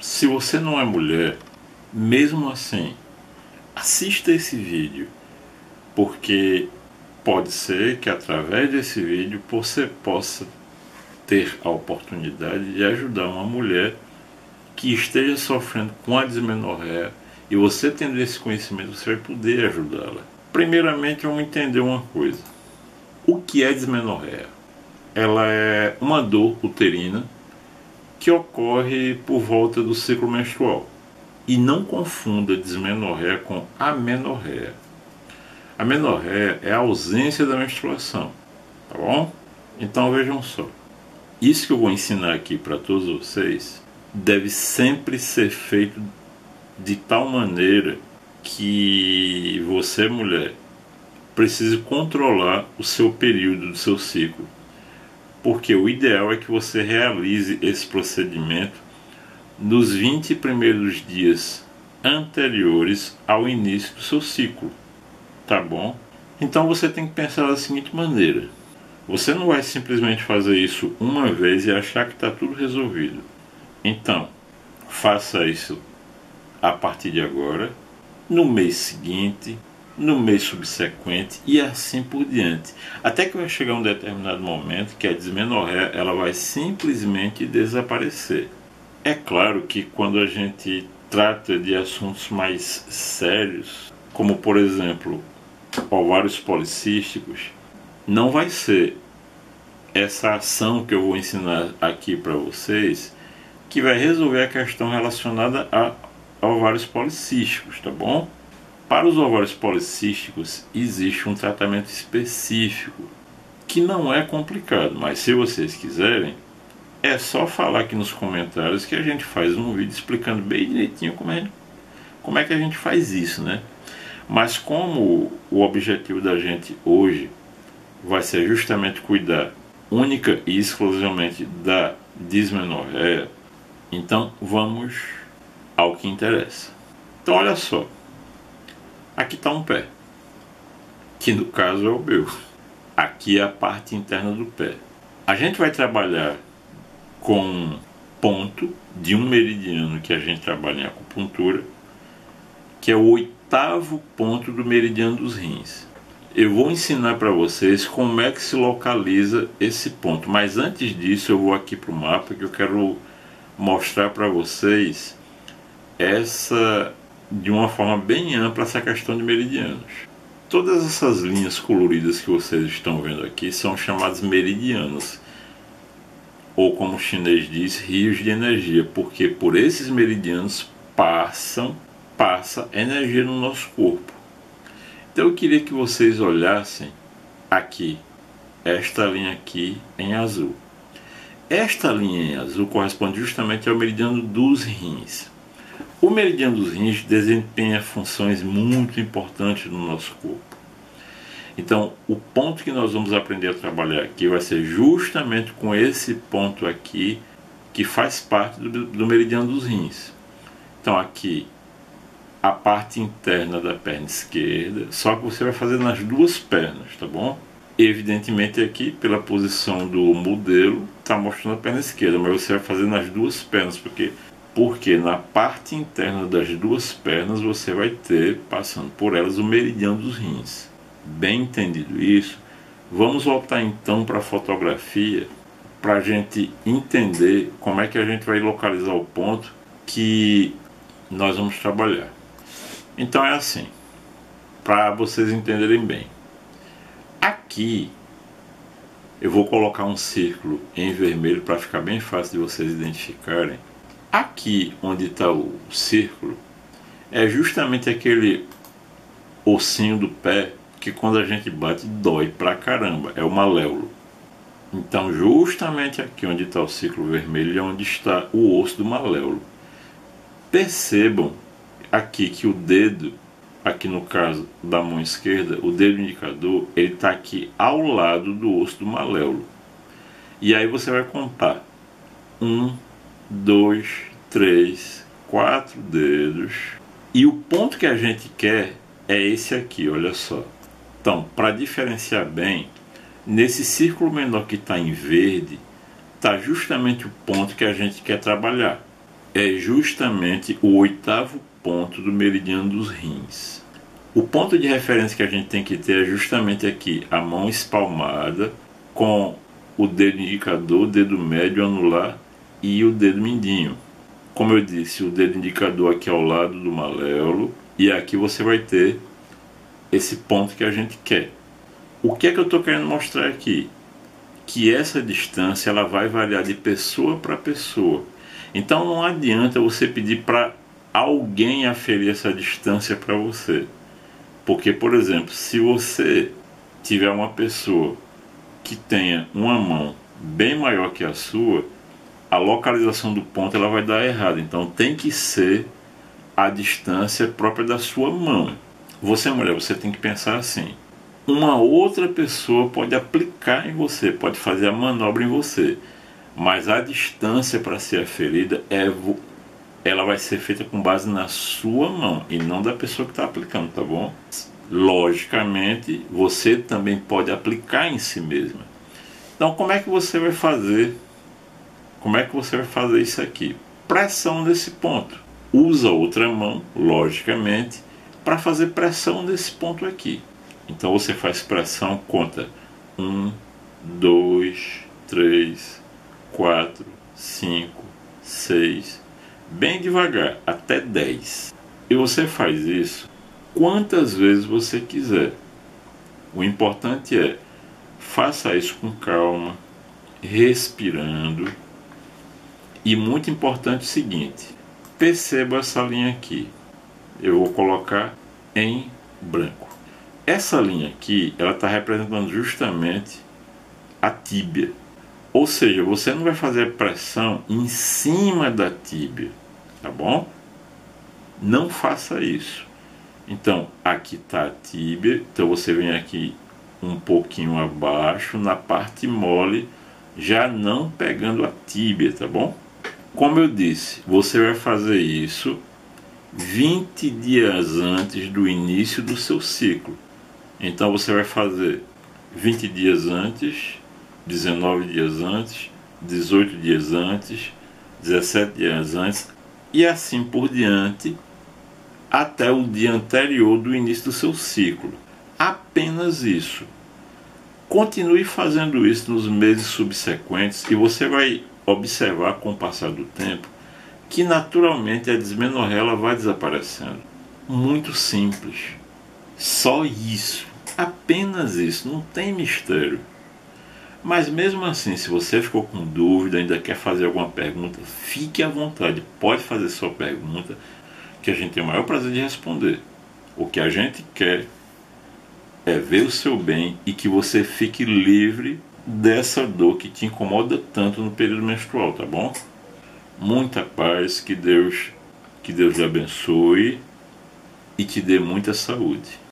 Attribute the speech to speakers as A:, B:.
A: Se você não é mulher, mesmo assim, assista esse vídeo, porque pode ser que através desse vídeo você possa ter a oportunidade de ajudar uma mulher que esteja sofrendo com a dismenorreia, e você tendo esse conhecimento, você vai poder ajudá-la. Primeiramente, vamos entender uma coisa. O que é dismenorreia? Ela é uma dor uterina que ocorre por volta do ciclo menstrual. E não confunda dismenorreia com amenorreia. A amenorreia é a ausência da menstruação, tá bom? Então vejam só. Isso que eu vou ensinar aqui para todos vocês deve sempre ser feito de tal maneira que você, mulher, precise controlar o seu período do seu ciclo. Porque o ideal é que você realize esse procedimento nos 20 primeiros dias anteriores ao início do seu ciclo, tá bom? Então você tem que pensar da seguinte maneira: você não vai simplesmente fazer isso uma vez e achar que está tudo resolvido. Então, faça isso a partir de agora, no mês seguinte, no mês subsequente e assim por diante. Até que vai chegar um determinado momento que a dismenorreia ela vai simplesmente desaparecer. É claro que quando a gente trata de assuntos mais sérios, como por exemplo ovários policísticos, não vai ser essa ação que eu vou ensinar aqui para vocês que vai resolver a questão relacionada a ovários policísticos, tá bom? Para os ovários policísticos existe um tratamento específico que não é complicado, mas se vocês quiserem, é só falar aqui nos comentários que a gente faz um vídeo explicando bem direitinho como é que a gente faz isso, né? Mas como o objetivo da gente hoje vai ser justamente cuidar única e exclusivamente da dismenorreia, então vamos ao que interessa. Então olha só, aqui está um pé, que no caso é o meu. Aqui é a parte interna do pé. A gente vai trabalhar com um ponto de um meridiano que a gente trabalha em acupuntura, que é o 8º ponto do meridiano dos rins. Eu vou ensinar para vocês como é que se localiza esse ponto, mas antes disso eu vou aqui para o mapa que eu quero mostrar para vocês de uma forma bem ampla essa questão de meridianos. Todas essas linhas coloridas que vocês estão vendo aqui são chamados meridianos, ou como o chinês diz, rios de energia, porque por esses meridianos passa energia no nosso corpo. Então eu queria que vocês olhassem aqui, esta linha aqui em azul. Esta linha em azul corresponde justamente ao meridiano dos rins. O meridiano dos rins desempenha funções muito importantes no nosso corpo. Então, o ponto que nós vamos aprender a trabalhar aqui vai ser justamente com esse ponto aqui, que faz parte do meridiano dos rins. Então, aqui, a parte interna da perna esquerda, só que você vai fazer nas duas pernas, tá bom? Evidentemente aqui, pela posição do modelo, está mostrando a perna esquerda, mas você vai fazer nas duas pernas, porque na parte interna das duas pernas você vai ter, passando por elas, o meridiano dos rins. Bem entendido isso, vamos voltar então para a fotografia para a gente entender como é que a gente vai localizar o ponto que nós vamos trabalhar. Então é assim, para vocês entenderem bem. Aqui eu vou colocar um círculo em vermelho para ficar bem fácil de vocês identificarem. Aqui onde está o círculo é justamente aquele ossinho do pé que quando a gente bate dói pra caramba, é o maléolo. Então justamente aqui onde está o círculo vermelho é onde está o osso do maléolo. Percebam aqui que o dedo, aqui no caso da mão esquerda, o dedo indicador, ele está aqui ao lado do osso do maléolo. E aí você vai contar 1, 2, 3, 4 dedos. E o ponto que a gente quer é esse aqui, olha só. Então, para diferenciar bem, nesse círculo menor que está em verde, está justamente o ponto que a gente quer trabalhar. é justamente o 8º ponto do meridiano dos rins. O ponto de referência que a gente tem que ter é justamente aqui, a mão espalmada com o dedo indicador, o dedo médio, o anular e o dedo mindinho. Como eu disse, o dedo indicador aqui ao lado do maléolo, e aqui você vai ter esse ponto que a gente quer. O que é que eu estou querendo mostrar aqui? Que essa distância ela vai variar de pessoa para pessoa. Então não adianta você pedir para alguém aferir essa distância para você. Porque, por exemplo, se você tiver uma pessoa que tenha uma mão bem maior que a sua, a localização do ponto ela vai dar errado. Então tem que ser a distância própria da sua mão. Você, mulher, você tem que pensar assim: uma outra pessoa pode aplicar em você, pode fazer a manobra em você, mas a distância para ser aferida ela vai ser feita com base na sua mão e não da pessoa que está aplicando, tá bom? Logicamente, você também pode aplicar em si mesma. Então, como é que você vai fazer? Como é que você vai fazer isso aqui? Pressão nesse ponto. Usa outra mão, logicamente, para fazer pressão nesse ponto aqui. Então você faz pressão, conta 1, 2, 3, 4, 5, 6, bem devagar, até 10. E você faz isso quantas vezes você quiser. O importante é, faça isso com calma, respirando. E muito importante o seguinte, perceba essa linha aqui. Eu vou colocar em branco. Essa linha aqui, ela está representando justamente a tíbia. Ou seja, você não vai fazer pressão em cima da tíbia, tá bom? Não faça isso. Então, aqui está a tíbia, então você vem aqui um pouquinho abaixo, na parte mole, já não pegando a tíbia, tá bom? Como eu disse, você vai fazer isso 20 dias antes do início do seu ciclo. Então você vai fazer 20 dias antes, 19 dias antes, 18 dias antes, 17 dias antes e assim por diante até o dia anterior do início do seu ciclo. Apenas isso. Continue fazendo isso nos meses subsequentes e você vai observar com o passar do tempo que naturalmente a dismenorreia ela vai desaparecendo. Muito simples. Só isso. Apenas isso. Não tem mistério. Mas mesmo assim, se você ficou com dúvida, ainda quer fazer alguma pergunta, fique à vontade. Pode fazer sua pergunta, que a gente tem o maior prazer de responder. O que a gente quer é ver o seu bem e que você fique livre dessa dor que te incomoda tanto no período menstrual, tá bom? Muita paz, que Deus lhe abençoe e te dê muita saúde.